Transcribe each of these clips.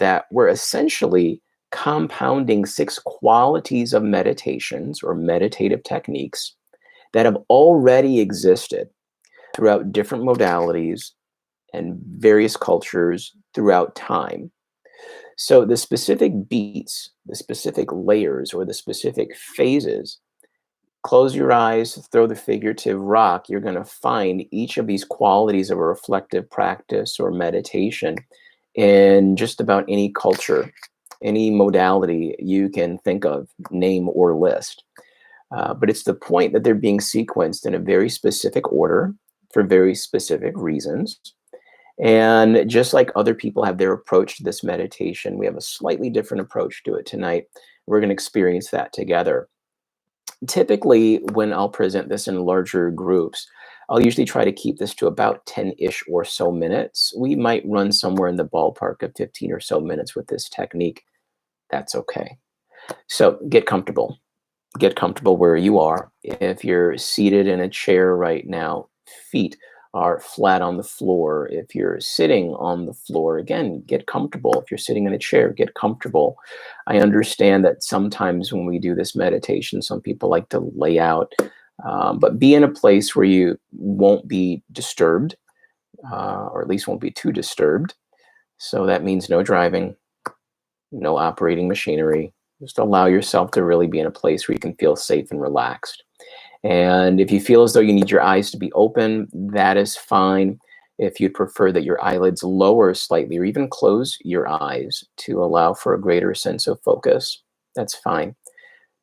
that we're essentially compounding 6 qualities of meditations or meditative techniques that have already existed throughout different modalities and various cultures throughout time. So the specific beats, the specific layers, or the specific phases, close your eyes, throw the figurative rock, you're going to find each of these qualities of a reflective practice or meditation in just about any culture, any modality you can think of, name, or list. But it's the point that they're being sequenced in a very specific order for very specific reasons. And just like other people have their approach to this meditation, we have a slightly different approach to it tonight. We're going to experience that together. Typically, when I'll present this in larger groups, I'll usually try to keep this to about 10-ish or so minutes. We might run somewhere in the ballpark of 15 or so minutes with this technique. That's okay. So get comfortable. Get comfortable where you are. If you're seated in a chair right now, feet are flat on the floor. If you're sitting on the floor, again, get comfortable. If you're sitting in a chair, get comfortable. I understand that sometimes when we do this meditation, some people like to lay out, but be in a place where you won't be disturbed, or at least won't be too disturbed. So that means no driving, no operating machinery. Just allow yourself to really be in a place where you can feel safe and relaxed. And if you feel as though you need your eyes to be open, that is fine. If you'd prefer that your eyelids lower slightly or even close your eyes to allow for a greater sense of focus, that's fine.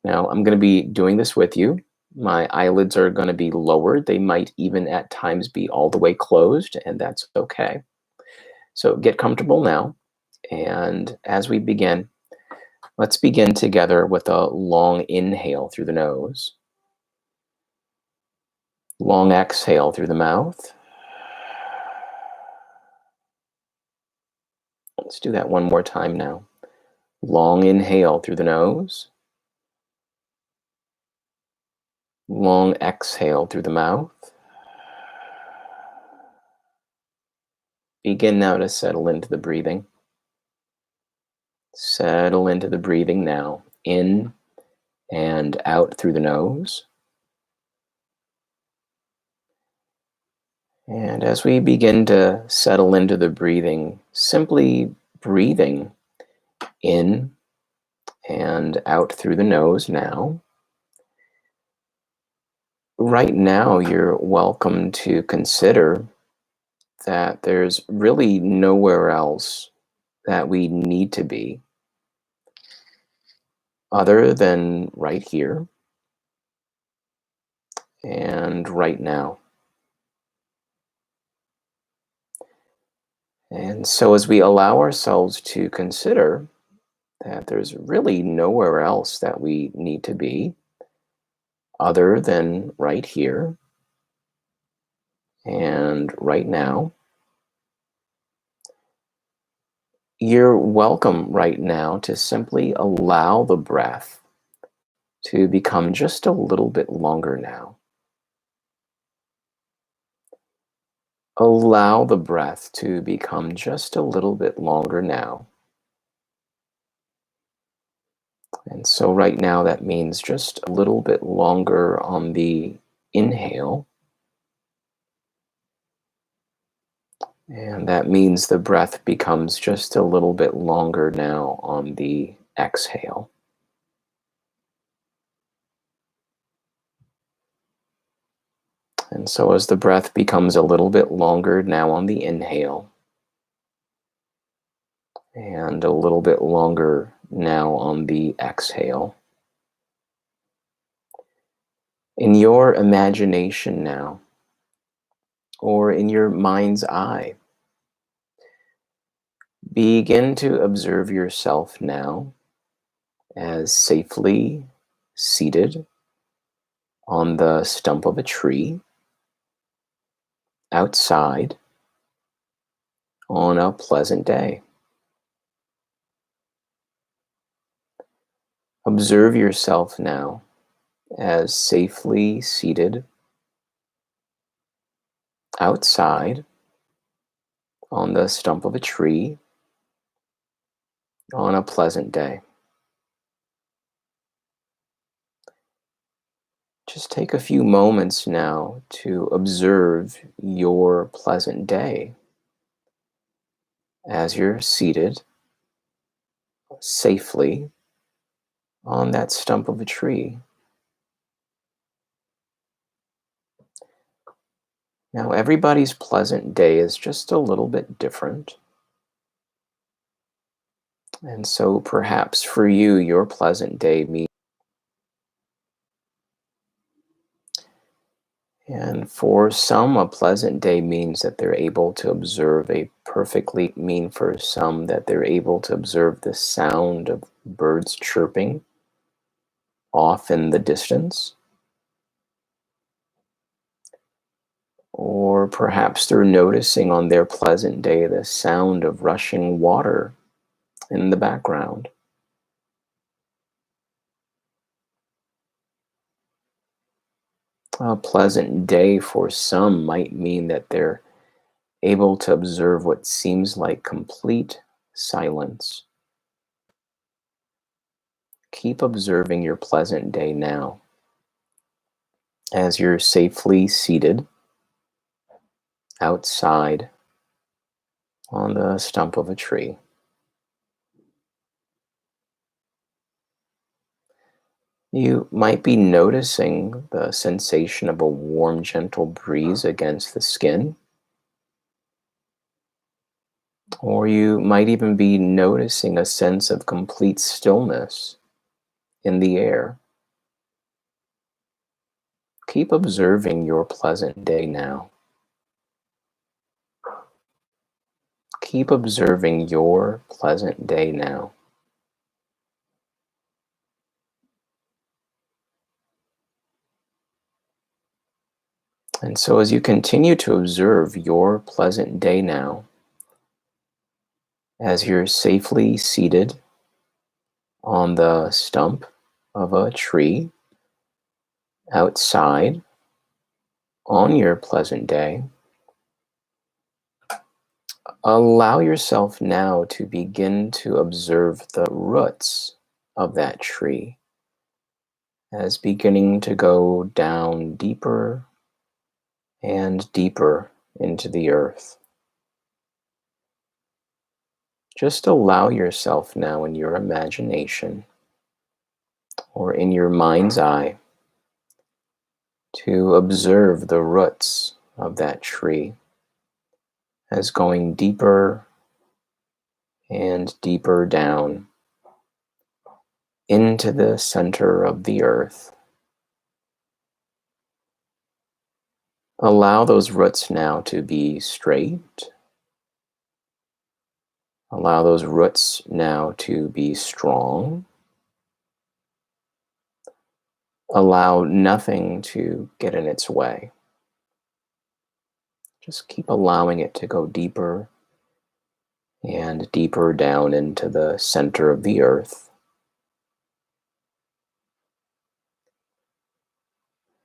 Now, I'm going to be doing this with you. My eyelids are going to be lowered. They might even at times be all the way closed, and that's okay. So get comfortable now. And as we begin, let's begin together with a long inhale through the nose. Long exhale through the mouth. Let's do that one more time now. Long inhale through the nose. Long exhale through the mouth. Begin now to settle into the breathing. Settle into the breathing now, in and out through the nose. And as we begin to settle into the breathing, simply breathing in and out through the nose now. Right now, you're welcome to consider that there's really nowhere else that we need to be other than right here and right now. And so as we allow ourselves to consider that there's really nowhere else that we need to be other than right here and right now, you're welcome right now to simply allow the breath to become just a little bit longer now. Allow the breath to become just a little bit longer now. And so right now that means just a little bit longer on the inhale. And that means the breath becomes just a little bit longer now on the exhale. And so as the breath becomes a little bit longer now on the inhale, and a little bit longer now on the exhale, in your imagination now, or in your mind's eye, begin to observe yourself now as safely seated on the stump of a tree outside on a pleasant day. Observe yourself now as safely seated outside on the stump of a tree on a pleasant day. Just take a few moments now to observe your pleasant day as you're seated safely on that stump of a tree. Now, everybody's pleasant day is just a little bit different. And so perhaps for you, your pleasant day means, and for some, a pleasant day means that they're able to observe for some that they're able to observe the sound of birds chirping off in the distance. Or perhaps they're noticing on their pleasant day the sound of rushing water in the background. A pleasant day for some might mean that they're able to observe what seems like complete silence. Keep observing your pleasant day now as you're safely seated outside on the stump of a tree. You might be noticing the sensation of a warm, gentle breeze against the skin, or you might even be noticing a sense of complete stillness in the air. Keep observing your pleasant day now. Keep observing your pleasant day now. And so as you continue to observe your pleasant day now, as you're safely seated on the stump of a tree outside on your pleasant day, allow yourself now to begin to observe the roots of that tree as beginning to go down deeper and deeper into the earth. Just allow yourself now in your imagination or in your mind's eye to observe the roots of that tree as going deeper and deeper down into the center of the earth. Allow those roots now to be straight. Allow those roots now to be strong. Allow nothing to get in its way. Just keep allowing it to go deeper and deeper down into the center of the earth.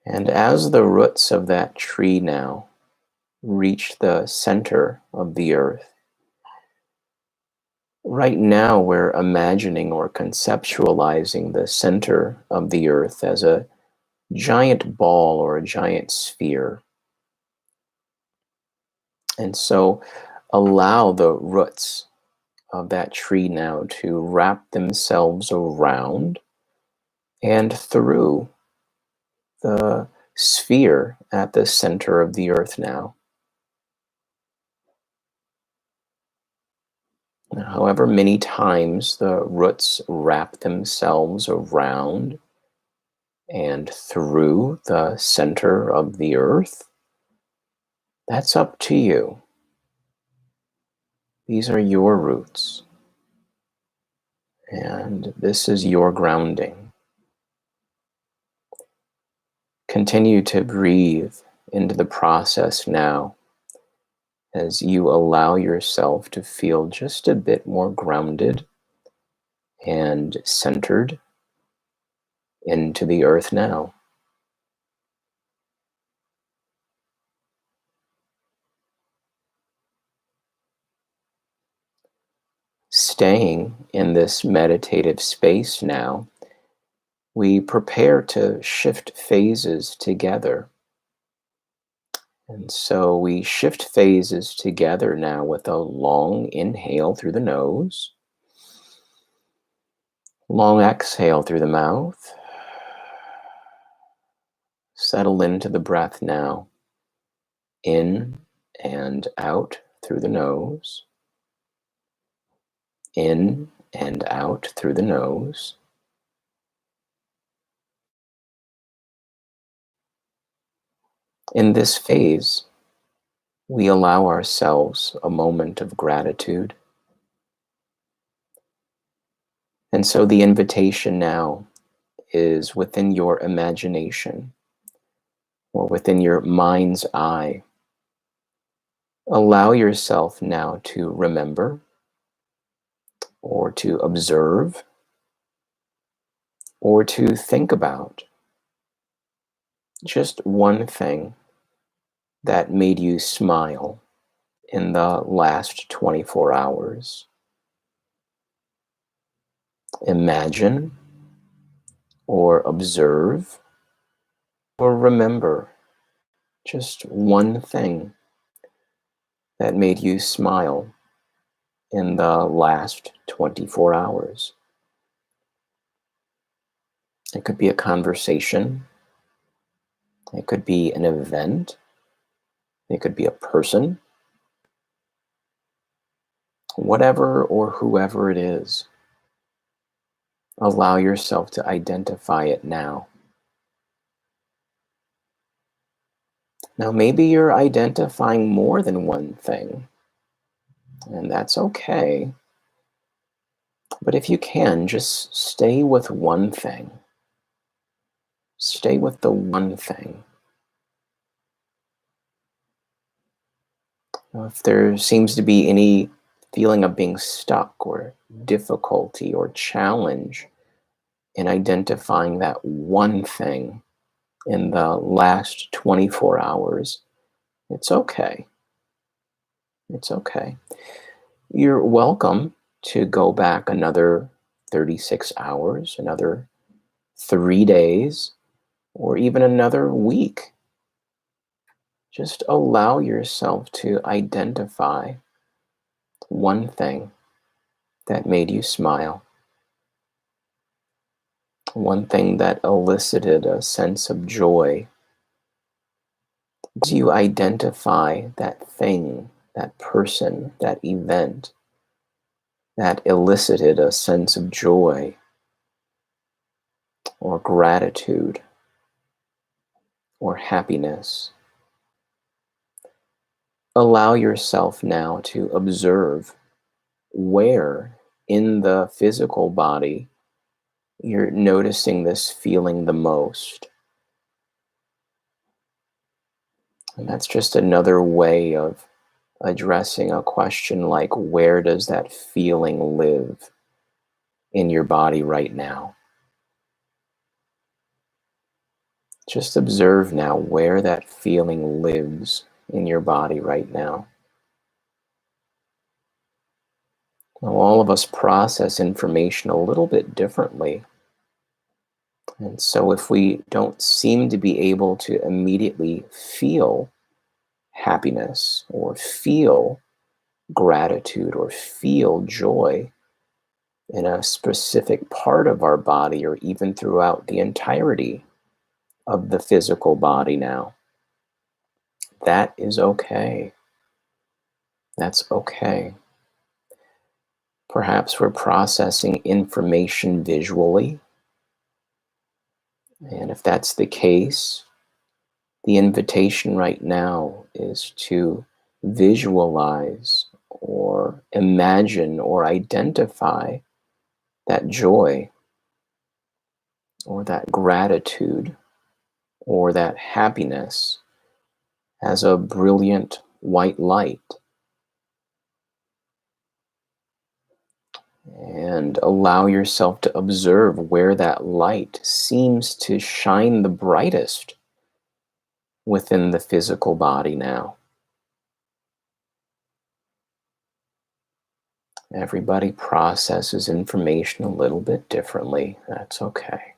And as the roots of that tree now reach the center of the earth, right now we're imagining or conceptualizing the center of the earth as a giant ball or a giant sphere. And so allow the roots of that tree now to wrap themselves around and through the sphere at the center of the earth now. However many times the roots wrap themselves around and through the center of the earth, that's up to you. These are your roots, and this is your grounding. Continue to breathe into the process now as you allow yourself to feel just a bit more grounded and centered into the earth now. staying in this meditative space now, we prepare to shift phases together. And so we shift phases together now with a long inhale through the nose, long exhale through the mouth. Settle into the breath now, in and out through the nose, in and out through the nose. In this phase, we allow ourselves a moment of gratitude. And so the invitation now is within your imagination or within your mind's eye. Allow yourself now to remember or to observe or to think about just one thing that made you smile in the last 24 hours. Imagine or observe or remember just one thing that made you smile in the last 24 hours. It could be a conversation. It could be an event. It could be a person. Whatever or whoever it is, allow yourself to identify it now. Now, maybe you're identifying more than one thing, and that's okay. But if you can, just stay with one thing. Stay with the one thing. Now, if there seems to be any feeling of being stuck or difficulty or challenge in identifying that one thing in the last 24 hours, it's okay. It's okay. You're welcome to go back another 36 hours, another 3 days, or even another week. Just allow yourself to identify one thing that made you smile, one thing that elicited a sense of joy. As you identify that thing, that person, that event that elicited a sense of joy or gratitude or happiness, allow yourself now to observe where in the physical body you're noticing this feeling the most. And that's just another way of addressing a question like, where does that feeling live in your body right now? Just observe now where that feeling lives in your body right now. Now, all of us process information a little bit differently. And so if we don't seem to be able to immediately feel happiness or feel gratitude or feel joy in a specific part of our body or even throughout the entirety of the physical body now, that is okay. That's okay. Perhaps we're processing information visually. And if that's the case, the invitation right now is to visualize or imagine or identify that joy or that gratitude or that happiness as a brilliant white light. And allow yourself to observe where that light seems to shine the brightest within the physical body now. Everybody processes information a little bit differently. That's okay.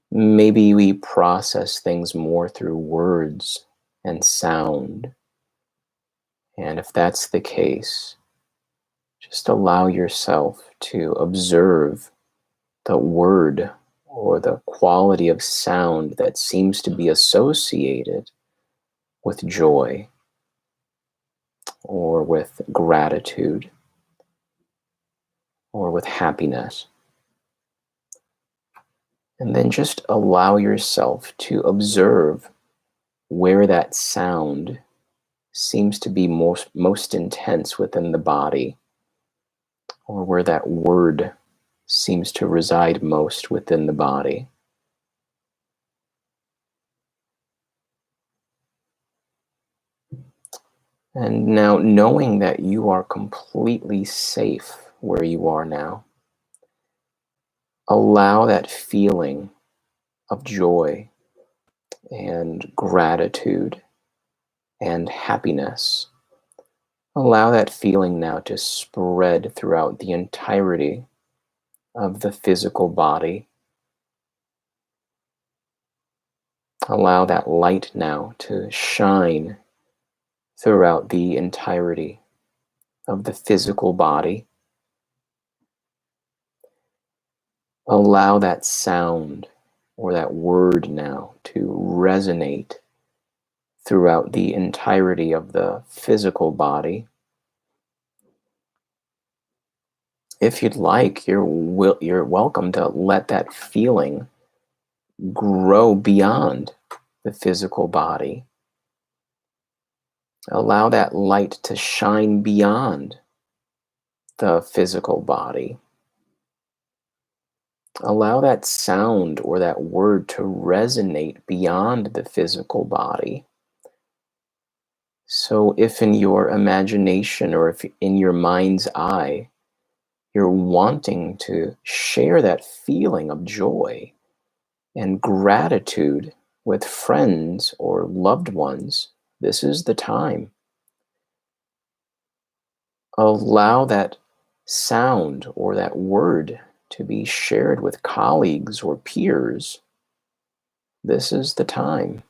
Maybe we process things more through words and sound. And if that's the case, just allow yourself to observe the word or the quality of sound that seems to be associated with joy or with gratitude or with happiness. And then just allow yourself to observe where that sound seems to be most intense within the body, or where that word seems to reside most within the body. And now, knowing that you are completely safe where you are now, allow that feeling of joy and gratitude and happiness. Allow that feeling now to spread throughout the entirety of the physical body. Allow that light now to shine throughout the entirety of the physical body. Allow that sound or that word now to resonate throughout the entirety of the physical body. If you'd like, you're welcome to let that feeling grow beyond the physical body. Allow that light to shine beyond the physical body. Allow that sound or that word to resonate beyond the physical body. So if in your imagination or if in your mind's eye, you're wanting to share that feeling of joy and gratitude with friends or loved ones, this is the time. Allow that sound or that word to be shared with colleagues or peers. This is the time.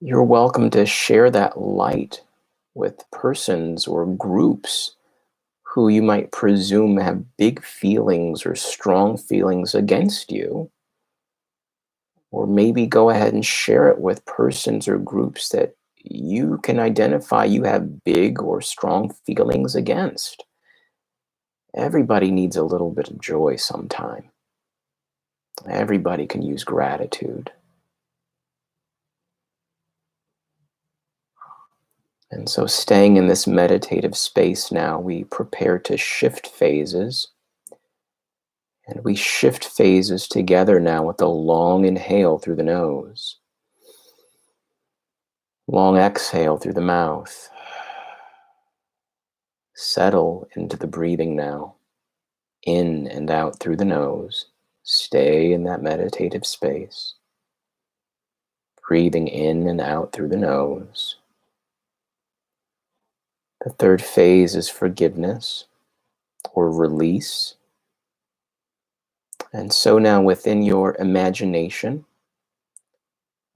You're welcome to share that light with persons or groups who you might presume have big feelings or strong feelings against you. Or maybe go ahead and share it with persons or groups that you can identify you have big or strong feelings against. Everybody needs a little bit of joy sometime. Everybody can use gratitude. And so, staying in this meditative space now, we prepare to shift phases. And we shift phases together now with a long inhale through the nose. Long exhale through the mouth. Settle into the breathing now. In and out through the nose. Stay in that meditative space. Breathing in and out through the nose. The third phase is forgiveness or release. And so now within your imagination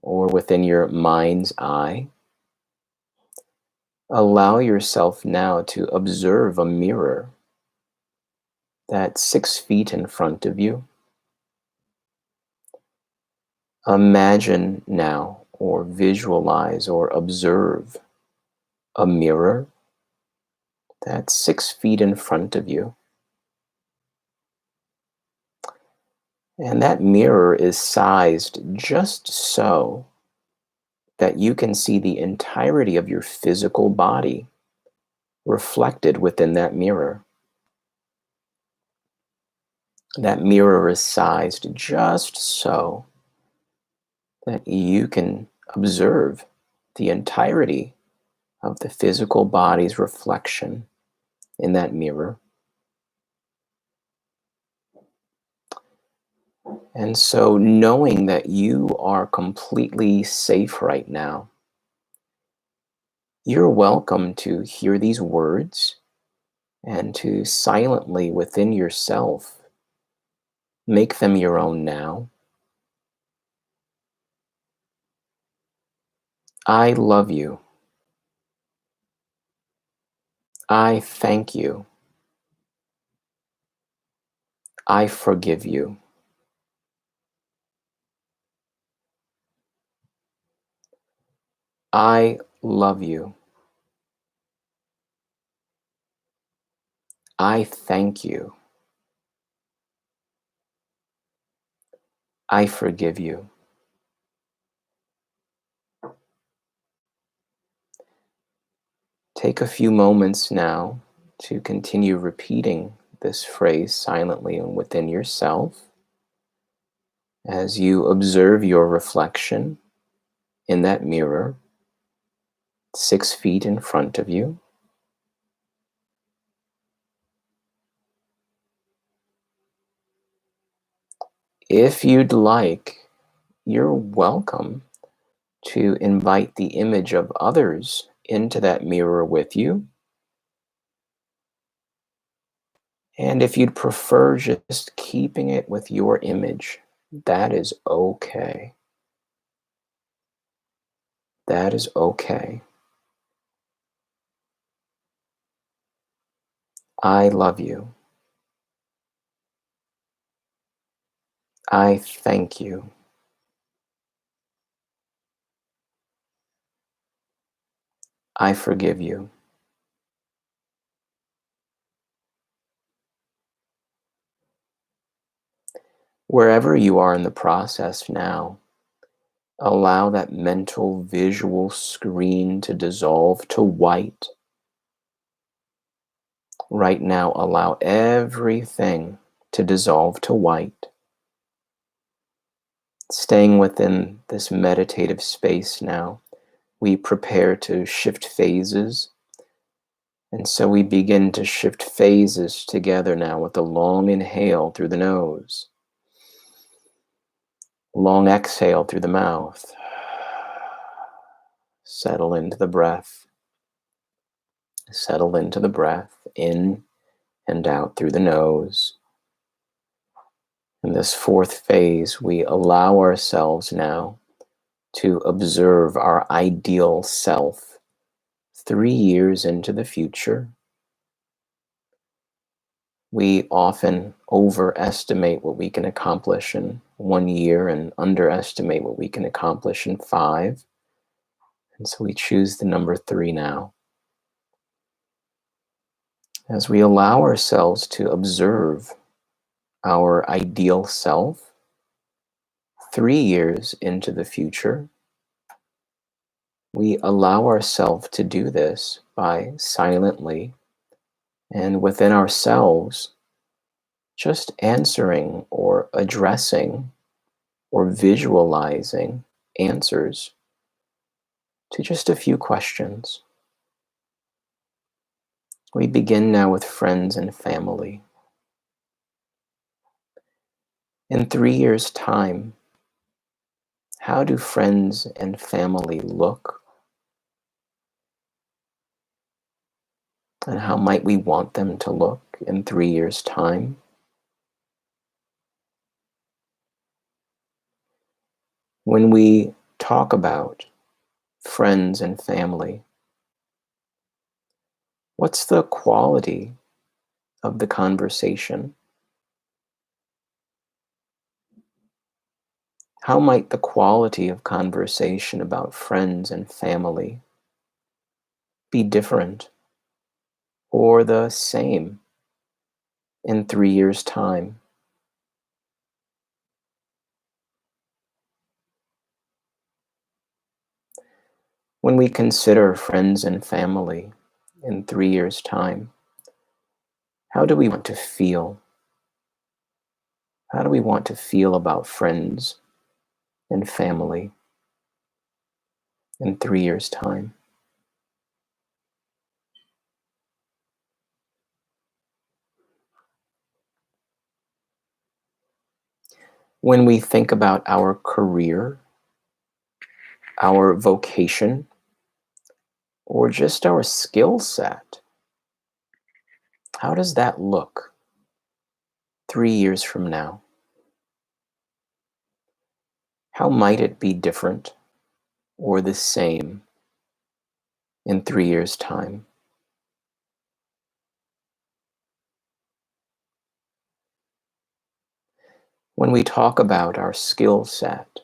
or within your mind's eye, allow yourself now to observe a mirror that's 6 feet in front of you. Imagine now, or visualize, or observe a mirror that's 6 feet in front of you. And that mirror is sized just so that you can see the entirety of your physical body reflected within that mirror. That mirror is sized just so that you can observe the entirety of the physical body's reflection in that mirror. And so, knowing that you are completely safe right now, You're welcome to hear these words and to silently within yourself make them your own now. I love you. I thank you. I forgive you. I love you. I thank you. I forgive you. Take a few moments now to continue repeating this phrase silently and within yourself as you observe your reflection in that mirror 6 feet in front of you. If you'd like, you're welcome to invite the image of others into that mirror with you. And if you'd prefer just keeping it with your image, that is okay. That is okay. I love you. I thank you. I forgive you. Wherever you are in the process now, allow that mental visual screen to dissolve to white. Right now, allow everything to dissolve to white. Staying within this meditative space now, we prepare to shift phases. And so we begin to shift phases together now with a long inhale through the nose, long exhale through the mouth. Settle into the breath. Settle into the breath, in and out through the nose. In this fourth phase, we allow ourselves now to observe our ideal self 3 years into the future. We often overestimate what we can accomplish in 1 year and underestimate what we can accomplish in 5. And so we choose the number 3 now. As we allow ourselves to observe our ideal self 3 years into the future, we allow ourselves to do this by silently and within ourselves just answering or addressing or visualizing answers to just a few questions. We begin now with friends and family. In 3 years' time, how do friends and family look? And how might we want them to look in 3 years' time? When we talk about friends and family, what's the quality of the conversation? How might the quality of conversation about friends and family be different or the same in 3 years' time? When we consider friends and family in 3 years' time, how do we want to feel? How do we want to feel about friends and family in 3 years' time? When we think about our career, our vocation, or just our skill set, how does that look 3 years from now? How might it be different or the same in 3 years' time? When we talk about our skill set,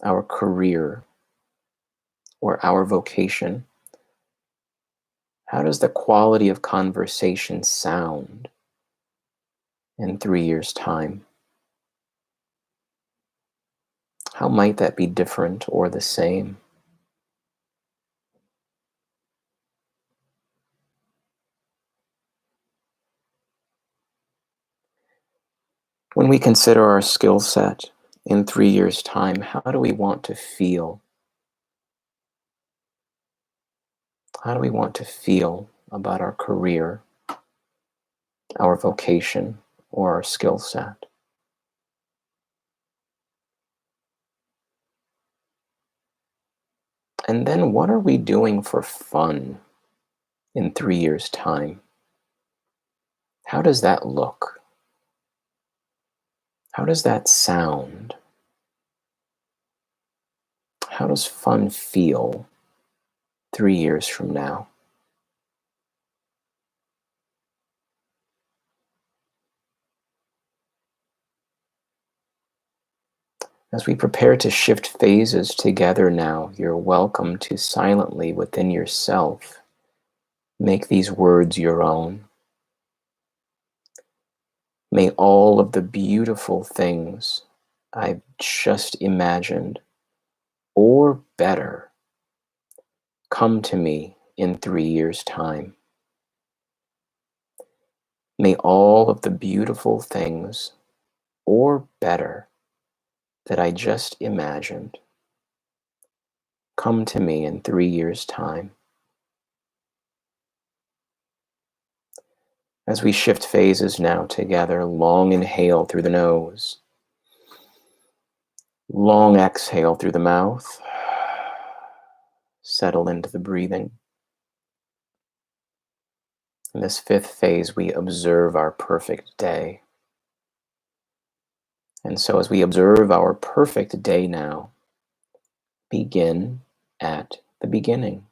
our career, or our vocation, how does the quality of conversation sound in 3 years' time? How might that be different or the same? When we consider our skill set in 3 years' time, how do we want to feel? How do we want to feel about our career, our vocation, or our skill set? And then what are we doing for fun in 3 years' time? How does that look? How does that sound? How does fun feel 3 years from now? As we prepare to shift phases together now, you're welcome to silently within yourself make these words your own. May all of the beautiful things I've just imagined, or better, come to me in 3 years' time. May all of the beautiful things, or better, that I just imagined come to me in 3 years' time. As we shift phases now together, long inhale through the nose, long exhale through the mouth. Settle into the breathing. In this fifth phase, we observe our perfect day. And so as we observe our perfect day now, begin at the beginning.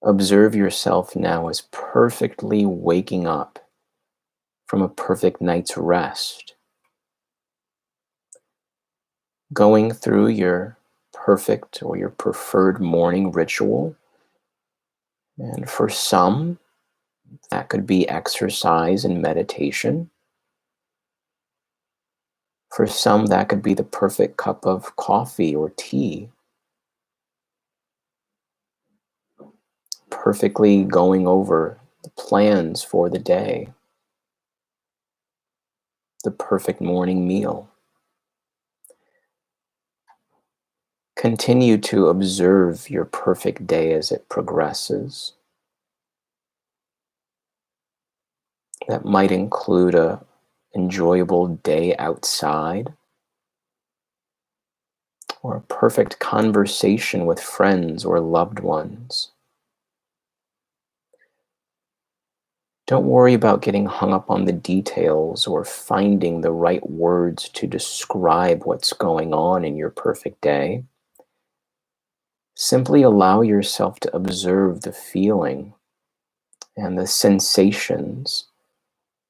Observe yourself now as perfectly waking up from a perfect night's rest, going through your perfect or your preferred morning ritual. And for some, that could be exercise and meditation. For some, that could be the perfect cup of coffee or tea, perfectly going over the plans for the day, the perfect morning meal. Continue to observe your perfect day as it progresses. That might include an enjoyable day outside, or a perfect conversation with friends or loved ones. Don't worry about getting hung up on the details or finding the right words to describe what's going on in your perfect day. Simply allow yourself to observe the feeling and the sensations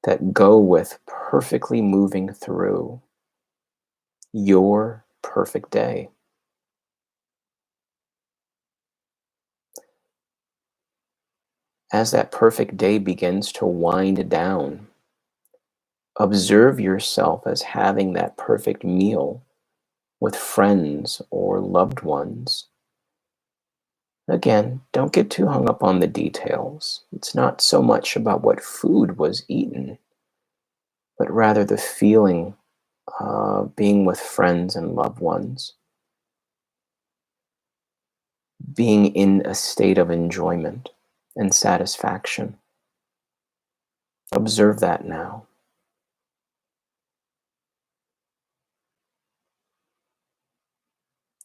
that go with perfectly moving through your perfect day. As that perfect day begins to wind down, observe yourself as having that perfect meal with friends or loved ones. Again, don't get too hung up on the details. It's not so much about what food was eaten, but rather the feeling of being with friends and loved ones, being in a state of enjoyment and satisfaction. Observe that now.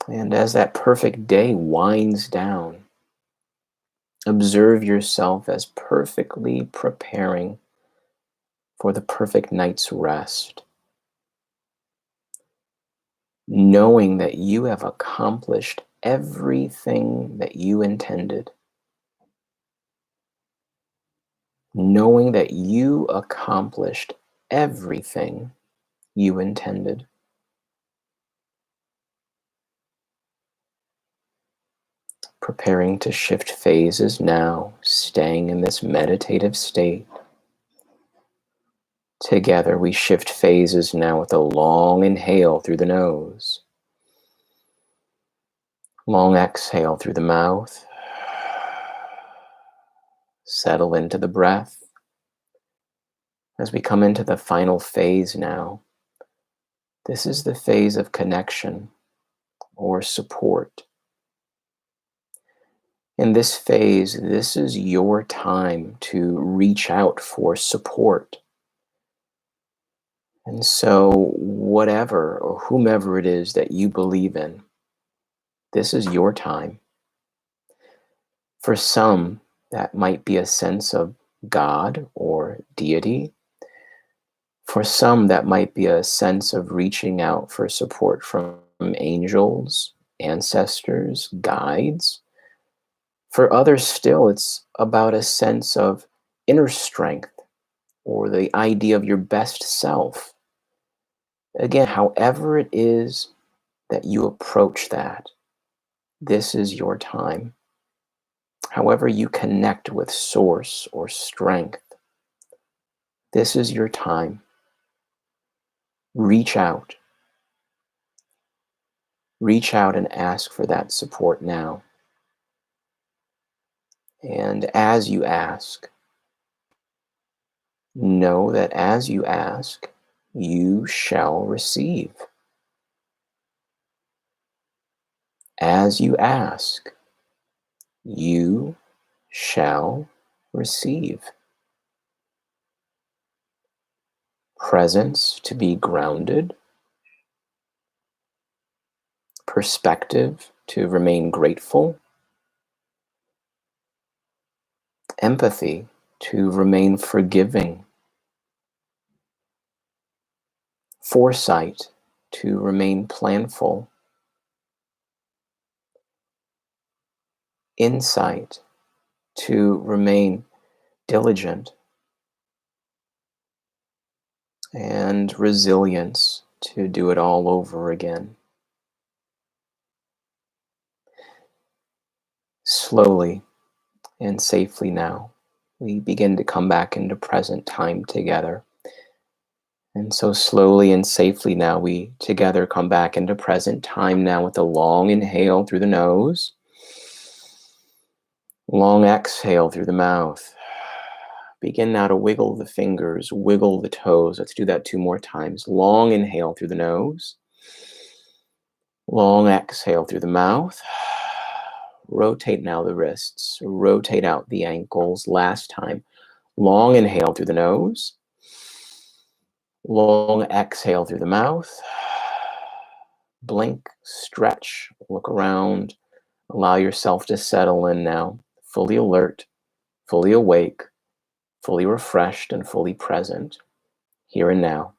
And as that perfect day winds down, observe yourself as perfectly preparing for the perfect night's rest, knowing that you have accomplished everything that you intended, knowing that you accomplished everything you intended. Preparing to shift phases now, staying in this meditative state. Together we shift phases now with a long inhale through the nose. Long exhale through the mouth. Settle into the breath. As we come into the final phase now, this is the phase of connection or support. In this phase, this is your time to reach out for support. And so whatever or whomever it is that you believe in, this is your time. For some, that might be a sense of God or deity. For some, that might be a sense of reaching out for support from angels, ancestors, guides. For others still, it's about a sense of inner strength or the idea of your best self. Again, however it is that you approach that, this is your time. However you connect with source or strength, this is your time. Reach out. Reach out and ask for that support now. And as you ask, know that as you ask, you shall receive. As you ask, you shall receive. Presence to be grounded. Perspective to remain grateful. Empathy to remain forgiving. Foresight to remain planful. Insight to remain diligent. And resilience to do it all over again. Slowly and safely now, we begin to come back into present time together. And so slowly and safely now, we together come back into present time now with a long inhale through the nose. Long exhale through the mouth. Begin now to wiggle the fingers, wiggle the toes. Let's do that 2 more times. Long inhale through the nose. Long exhale through the mouth. Rotate now the wrists. Rotate out the ankles. Last time. Long inhale through the nose. Long exhale through the mouth. Blink, stretch, look around. Allow yourself to settle in now. Fully alert, fully awake, fully refreshed, and fully present. Here and now.